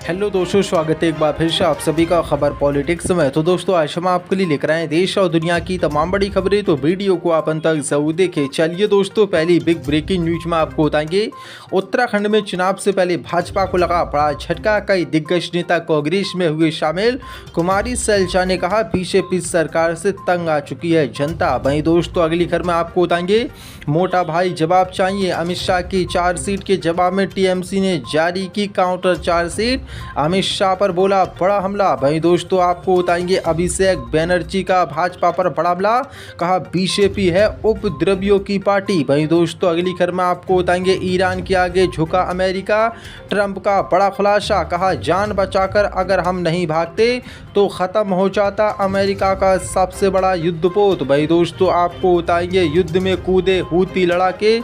Hello दोस्तों, स्वागत है एक बार फिर से आप सभी का खबर पॉलिटिक्स में। तो दोस्तों, आज हम आपके लिए लेकर आए हैं देश और दुनिया की तमाम बड़ी खबरें, तो वीडियो को आप अंत तक जरूर देखें। चलिए दोस्तों, पहली बिग ब्रेकिंग न्यूज में आपको बताएंगे उत्तराखंड में चुनाव से पहले भाजपा को लगा बड़ा झटका, कई दिग्गज नेता कांग्रेस में हुए शामिल। कुमारी सैलजा ने कहा बीजेपी सरकार से तंग आ चुकी है जनता। वहीं दोस्तों, अगली खबर में आपको बताएंगे मोटा भाई जवाब चाहिए, अमित शाह की चार्जशीट के जवाब में टीएमसी ने जारी की काउंटर चार्जशीट, अमित शाह पर बोला बड़ा हमला। वहीं दोस्तों, आपको बताएंगे अभिषेक बनर्जी का भाजपा पर बड़ा हमला, कहा बीजेपी है उपद्रवियों की पार्टी। वहीं दोस्तों, अगली खबर में आपको बताएंगे ईरान के आगे झुका अमेरिका, ट्रंप का बड़ा खुलासा, कहा जान बचाकर अगर हम नहीं भागते तो खत्म हो जाता अमेरिका का सबसे बड़ा युद्धपोत। वहीं दोस्तों, आपको बताएंगे युद्ध में कूदे हूती लड़ाके,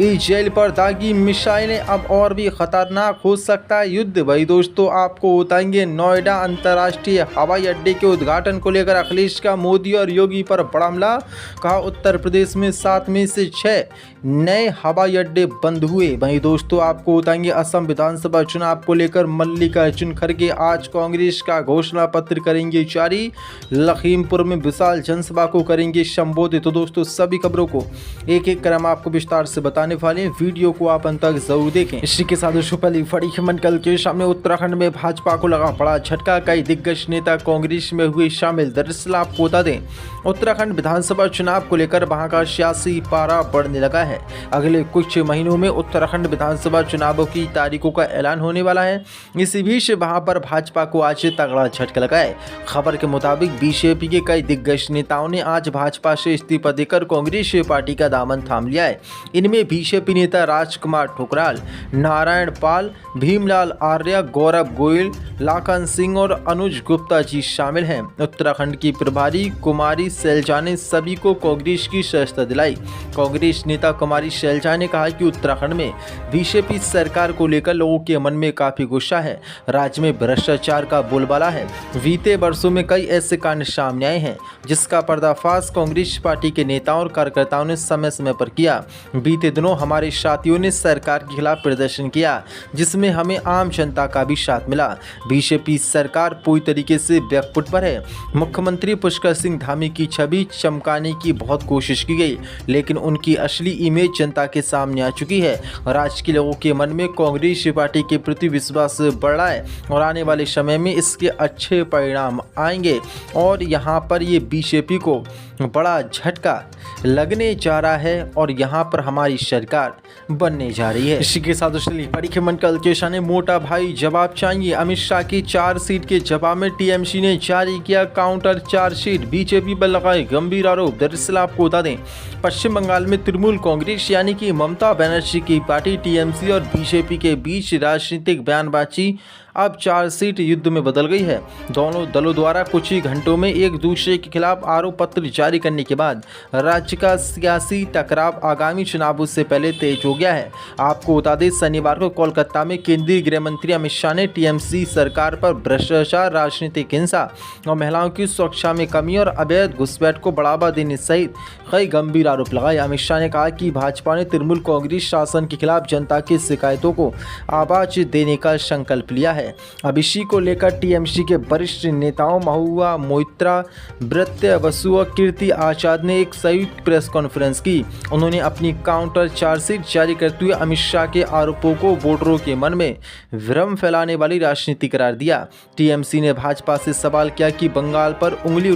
इजराइल पर दागी मिसाइलें, अब और भी खतरनाक हो सकता है युद्ध। वही दोस्तों, आपको बताएंगे नोएडा अंतर्राष्ट्रीय हवाई अड्डे के उद्घाटन को लेकर अखिलेश का मोदी और योगी पर बड़ा हमला, कहा उत्तर प्रदेश में 7 में से 6 नए हवाई अड्डे बंद हुए। वहीं दोस्तों, आपको बताएंगे असम विधानसभा चुनाव को लेकर मल्लिकार्जुन खड़गे आज कांग्रेस का घोषणा पत्र करेंगे जारी, लखीमपुर में विशाल जनसभा को करेंगे संबोधित। तो दोस्तों, सभी खबरों को एक एक कर हम आपको विस्तार से बताने वाले हैं, वीडियो को आप अंत तक जरूर देखें। इसी के साथ दोस्तों, पहली बड़ी खबर कल के सामने उत्तराखंड में भाजपा को लगा बड़ा झटका, कई दिग्गज नेता कांग्रेस में हुए शामिल। दरअसल आपको बता दें उत्तराखंड विधानसभा चुनाव को लेकर वहां का सियासी पारा बढ़ने लगा है। अगले कुछ महीनों में उत्तराखंड विधानसभा चुनावों की तारीखों का ऐलान होने वाला है। इसी बीच वहां पर भाजपा को आज तगड़ा झटका लगा है। खबर के मुताबिक बीजेपी के कई दिग्गज नेताओं ने आज भाजपा से इस्तीफा देकर कांग्रेस पार्टी का दामन थाम लिया है। इनमें बीजेपी नेता राजकुमार ठुकराल, नारायण पाल, भीमलाल आर्य, गौरव गोयल, लाखन सिंह और अनुज गुप्ता जी शामिल हैं। उत्तराखंड की प्रभारी कुमारी सैलजा ने सभी को कांग्रेस की सदस्यता दिलाई। कांग्रेस नेता कुमारी सैलजा ने कहा कि उत्तराखंड में बीजेपी सरकार को लेकर लोगों के मन में काफी गुस्सा है, राज्य में भ्रष्टाचार का बोलबाला है। बीते वर्षों में कई ऐसे कांड सामने आए हैं जिसका पर्दाफाश कांग्रेस पार्टी के नेताओं और कार्यकर्ताओं ने समय समय पर किया। बीते दिनों हमारे साथियों ने सरकार के खिलाफ प्रदर्शन किया जिसमें हमें आम जनता का भी साथ मिला। बीजेपी सरकार पूरी तरीके से बैकफुट पर है। मुख्यमंत्री पुष्कर सिंह धामी की छवि चमकाने की बहुत कोशिश की गई, लेकिन उनकी असली इमेज जनता के सामने आ चुकी है। राज्य के लोगों के मन में कांग्रेस पार्टी के प्रति विश्वास बढ़ रहा है और आने वाले समय में इसके अच्छे परिणाम आएंगे और यहाँ पर ये बीजेपी को बड़ा झटका लगने जा रहा है और यहाँ पर हमारी सरकार बनने जा रही है। इसी के साथ बड़ी खबर कल के सामने मोटा भाई जवाब चाहिए, अमित शाह की चार्जशीट के जवाब में टीएमसी ने जारी किया काउंटर चार्जशीट, बीजेपी पर लगाए गंभीर आरोप। दरअसल आपको बता दें पश्चिम बंगाल में तृणमूल कांग्रेस यानी कि ममता बनर्जी की पार्टी टीएमसी और बीजेपी के बीच राजनीतिक बयानबाजी अब चार्जशीट युद्ध में बदल गई है। दोनों दलों द्वारा कुछ ही घंटों में एक दूसरे के खिलाफ आरोप पत्र जारी करने के बाद राज्य का सियासी टकराव आगामी चुनावों से पहले तेज हो गया है। आपको बता दें शनिवार को कोलकाता में केंद्रीय गृह मंत्री अमित शाह ने टीएमसी सरकार पर भ्रष्टाचार, राजनीतिक हिंसा और महिलाओं की सुरक्षा में कमी और अवैध घुसपैठ को बढ़ावा देने सहित कई गंभीर आरोप लगाए। अमित शाह ने कहा कि भाजपा ने तृणमूल कांग्रेस शासन के खिलाफ जनता की शिकायतों को आवाज देने का संकल्प लिया है। अब इसी को लेकर टीएमसी के वरिष्ठ नेताओं महुआ मोइत्रा, ब्रत्य बसु और कीर्ति आजाद ने एक संयुक्त प्रेस कॉन्फ्रेंस की। उन्होंने अपनी काउंटर चार्जशीट जारी करते हुए अमित शाह के आरोपों को वोटरों के मन में भ्रम फैलाने वाली राजनीति करार दिया। टीएमसी ने भाजपा से सवाल किया कि बंगाल पर उंगली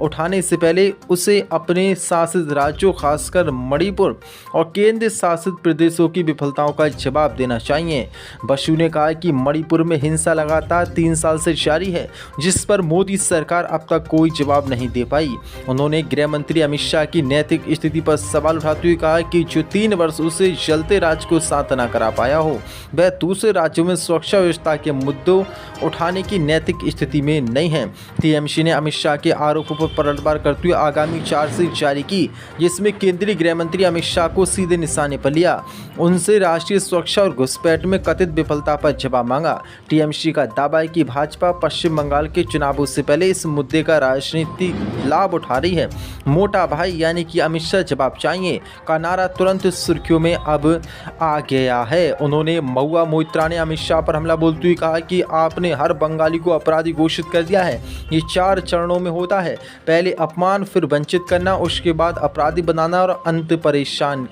उठाने से पहले उसे अपने शासित राज्यों खासकर मणिपुर और केंद्र शासित प्रदेशों की विफलताओं का जवाब देना चाहिए। बसु ने कहा कि मणिपुर में हिंसा लगातार 3 साल से जारी है जिस पर मोदी सरकार अब तक कोई जवाब नहीं दे पाई। उन्होंने गृह मंत्री अमित शाह की नैतिक स्थिति पर सवाल उठाते हुए कहा कि जो 3 वर्ष उसे जलते राज्य को शांत न करा पाया हो वह दूसरे राज्यों में सुरक्षा व्यवस्था के मुद्दों उठाने की नैतिक स्थिति में नहीं है। टीएमसी ने अमित शाह के आरोपों पर पलटवार करते हुए आगामी चार्जशीट जारी की जिसमें केंद्रीय गृह मंत्री अमित शाह को सीधे निशाने पर लिया, उनसे राष्ट्रीय सुरक्षा और घुसपैठ में कथित विफलता पर जवाब मांगा। था। टीएमसी का दावा है कि भाजपा पश्चिम बंगाल के चुनावों से पहले इस मुद्दे का राजनीतिक लाभ उठा रही है। मोटा भाई यानी कि अमित शाह जवाब चाहिए का नारा तुरंत सुर्खियों में अब आ गया है। उन्होंने महुआ मोइत्रा ने अमित शाह पर हमला बोलते हुए कहा कि आपने हर बंगाली को अपराधी घोषित कर दिया है। ये 4 चरणों में होता है, पहले अपमान, फिर वंचित करना, उसके बाद अपराधी बनाना और अंत परेशान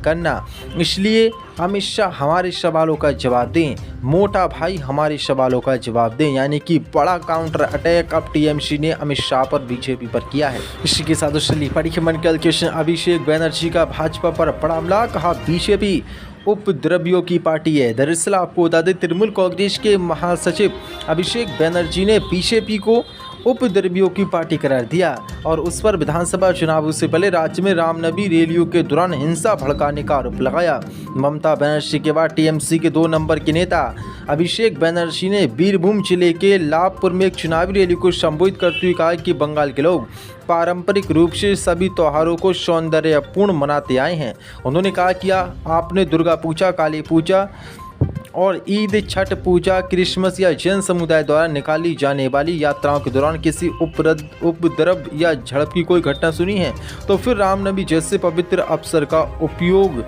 करना। इसलिए अमित शाह हमारे सवालों का जवाब दें, मोटा भाई हमारे सवालों का जवाब दें। यानी कि बड़ा काउंटर अटैक अब टीएमसी ने अमित शाह पर बीजेपी पर किया है। इसी के साथ चलिए पढ़िए मन के क्वेश्चन। अभिषेक बनर्जी का भाजपा पर बड़ा हमला, कहा बीजेपी उपद्रवियों की पार्टी है। दरअसल आपको बता दें, तृणमूल कांग्रेस के महासचिव अभिषेक बनर्जी ने बीजेपी को उपद्रवियों की पार्टी करार दिया और उस पर विधानसभा चुनावों से पहले राज्य में रामनवमी रैलियों के दौरान हिंसा भड़काने का आरोप लगाया। ममता बनर्जी के बाद टीएमसी के 2 नंबर के नेता अभिषेक बनर्जी ने बीरभूम जिले के लाभपुर में एक चुनावी रैली को संबोधित करते हुए कहा कि बंगाल के लोग पारंपरिक रूप से सभी त्योहारों को सौंदर्यपूर्ण मनाते आए हैं। उन्होंने कहा कि आपने दुर्गा पूजा, काली पूजा और ईद, छठ पूजा, क्रिसमस या जैन समुदाय द्वारा निकाली जाने वाली यात्राओं के दौरान किसी उपद्रव या झड़प की कोई घटना सुनी है? तो फिर रामनवमी जैसे पवित्र अवसर का उपयोग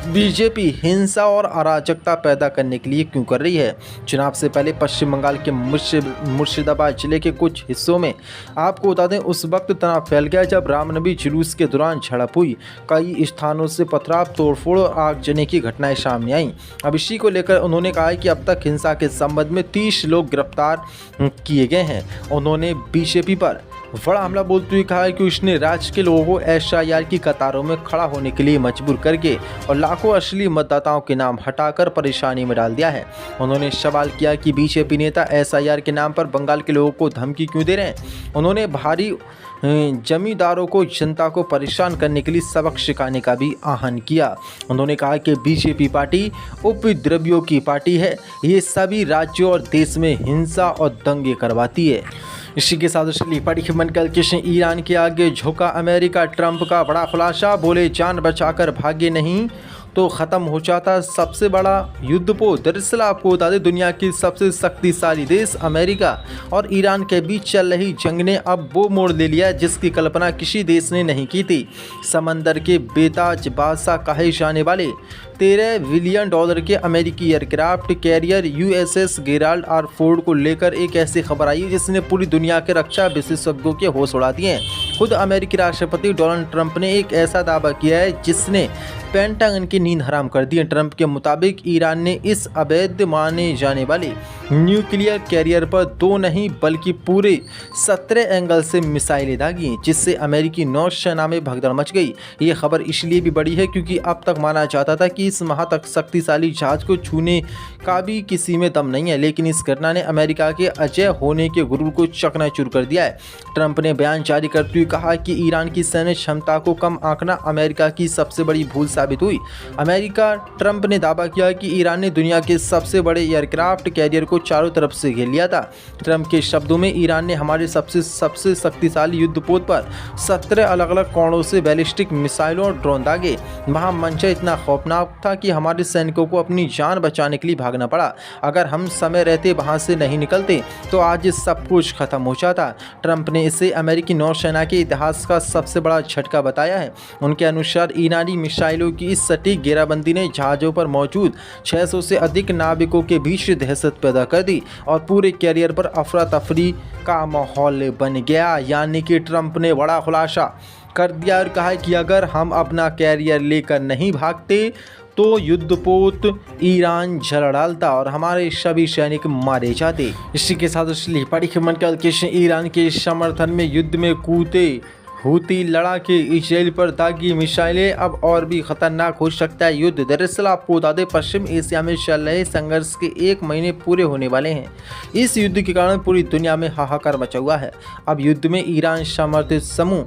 बीजेपी हिंसा और अराजकता पैदा करने के लिए क्यों कर रही है? चुनाव से पहले पश्चिम बंगाल के मुर्शिदाबाद जिले के कुछ हिस्सों में आपको बता दें, उस वक्त तनाव फैल गया जब रामनवमी जुलूस के दौरान झड़प हुई। कई स्थानों से पथराव, तोड़फोड़ और आगजनी की घटनाएं सामने आईं। अब इसी को लेकर उन्होंने कहा कि अब तक हिंसा के संबंध में 30 लोग गिरफ्तार किए गए हैं। उन्होंने बीजेपी पर बड़ा हमला बोलते हुए कहा कि उसने राज्य के लोगों को एसआईआर की कतारों में खड़ा होने के लिए मजबूर करके और लाखों असली मतदाताओं के नाम हटाकर परेशानी में डाल दिया है। उन्होंने सवाल किया कि बीजेपी नेता एसआईआर के नाम पर बंगाल के लोगों को धमकी क्यों दे रहे हैं। उन्होंने भारी जमींदारों को जनता को परेशान करने के लिए सबक सिखाने का भी आह्वान किया। उन्होंने कहा कि बीजेपी पार्टी उपद्रवियों की पार्टी है, ये सभी राज्यों और देश में हिंसा और दंगे करवाती है। इसी के साथ चलिए पढ़िए मन का क्वेश्चन। ईरान के आगे झुका अमेरिका, ट्रंप का बड़ा खुलासा, बोले जान बचाकर भागे नहीं तो ख़त्म हो जाता सबसे बड़ा युद्धपोत। दरअसल आपको बता दें, दुनिया की सबसे शक्तिशाली देश अमेरिका और ईरान के बीच चल रही जंग ने अब वो मोड़ ले लिया जिसकी कल्पना किसी देश ने नहीं की थी। समंदर के बेताज बादशाह कहे जाने वाले $13 बिलियन के अमेरिकी aircraft carrier USS Gerald R Ford को लेकर एक ऐसी खबर आई जिसने पूरी दुनिया के रक्षा विशेषज्ञों के होश उड़ा दिए हैं। खुद अमेरिकी राष्ट्रपति डोनाल्ड ट्रंप ने एक ऐसा दावा किया है जिसने पेंटागन की नींद हराम कर दी है। ट्रंप के मुताबिक ईरान ने इस अवैध माने जाने वाले न्यूक्लियर कैरियर पर 2 नहीं बल्कि पूरे 17 एंगल से मिसाइलें दागी, जिससे अमेरिकी नौसेना में भगदड़ मच गई। ये खबर इसलिए भी बड़ी है क्योंकि अब तक माना जाता था कि इस शक्तिशाली जहाज को छूने का भी किसी में दम नहीं है, लेकिन इस घटना ने अमेरिका के अजय होने के गुरूर को चकनाचूर कर दिया है। ट्रंप ने बयान जारी करते हुए कहा कि ईरान की सैन्य क्षमता को कम आंकना अमेरिका की सबसे बड़ी भूल साबित हुई। ट्रंप ने दावा किया कि ईरान ने दुनिया के सबसे बड़े एयरक्राफ्ट कैरियर को चारों तरफ से घेर लिया था। ट्रंप के शब्दों में, ईरान ने हमारे सबसे शक्तिशाली युद्धपोत पर 17 अलग अलग कोणों से बैलिस्टिक मिसाइलों और ड्रोन दागे। वहां मंच इतना खौफनाक था कि हमारे सैनिकों को अपनी जान बचाने के लिए भागना पड़ा। अगर हम समय रहते वहां से नहीं निकलते तो आज सब कुछ खत्म हो जाता। ट्रंप ने इसे अमेरिकी नौसेना के इतिहास का सबसे बड़ा झटका बताया है। उनके अनुसार ईरानी मिसाइलों की इस सटीक घेराबंदी ने जहाज़ों पर मौजूद 600 से अधिक नाविकों के बीच दहशत पैदा कर दी और पूरे कैरियर पर अफरा तफरी का माहौल बन गया। यानी कि ट्रंप ने बड़ा खुलासा कर दिया और कहा कि अगर हम अपना कैरियर लेकर नहीं भागते तो युद्धपोत ईरान जला डालता और हमारे सभी सैनिक मारे जाते। इसी के साथ मन का ईरान के समर्थन में युद्ध में कूदे हूती लड़ाके, इजराइल पर दागी मिसाइलें, अब और भी खतरनाक हो सकता है युद्ध। दरअसल आपको बता दें, पश्चिम एशिया में चल रहे संघर्ष के 1 महीने पूरे होने वाले हैं। इस युद्ध के कारण पूरी दुनिया में हाहाकार मचा हुआ है। अब युद्ध में ईरान समर्थित समूह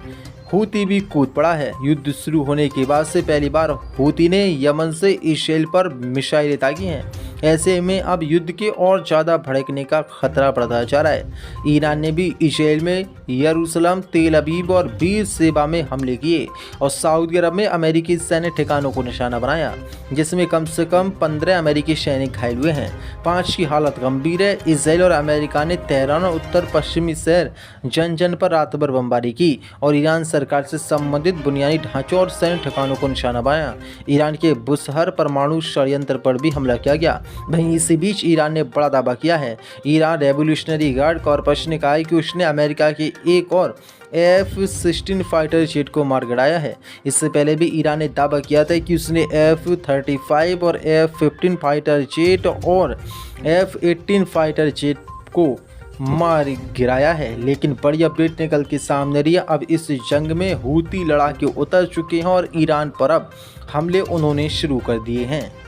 हूती भी कूद पड़ा है। युद्ध शुरू होने के बाद से पहली बार हूती ने यमन से इजराइल पर मिसाइलें दागी हैं। ऐसे में अब युद्ध के और ज़्यादा भड़कने का खतरा बढ़ता जा रहा है। ईरान ने भी इजराइल में यरूशलेम, तेल अवीव और बीर सेबा में हमले किए और सऊदी अरब में अमेरिकी सैन्य ठिकानों को निशाना बनाया, जिसमें कम से कम 15 अमेरिकी सैनिक घायल हुए हैं। 5 की हालत गंभीर है। इजराइल और अमेरिका ने तेहरान और उत्तर पश्चिमी शहर जन पर रात भर बमबारी की और ईरान सरकार से संबंधित बुनियादी ढांचों और सैन्य ठिकानों को निशाना बनाया। ईरान के बुशहर परमाणु षड्यंत्र पर भी हमला किया गया। वहीं इसी बीच ईरान ने बड़ा दावा किया है। ईरान रेवोल्यूशनरी गार्ड कॉर्पस ने कहा है कि उसने अमेरिका के एक और F-16 फाइटर जेट को मार गिराया है। इससे पहले भी ईरान ने दावा किया था कि उसने F-35 और F-15 फाइटर जेट और F-18 फाइटर जेट को मार गिराया है। लेकिन बड़ी अपडेट निकल के सामने रही है। अब इस जंग में हूती लड़ाके उतर चुके हैं और ईरान पर अब हमले उन्होंने शुरू कर दिए हैं।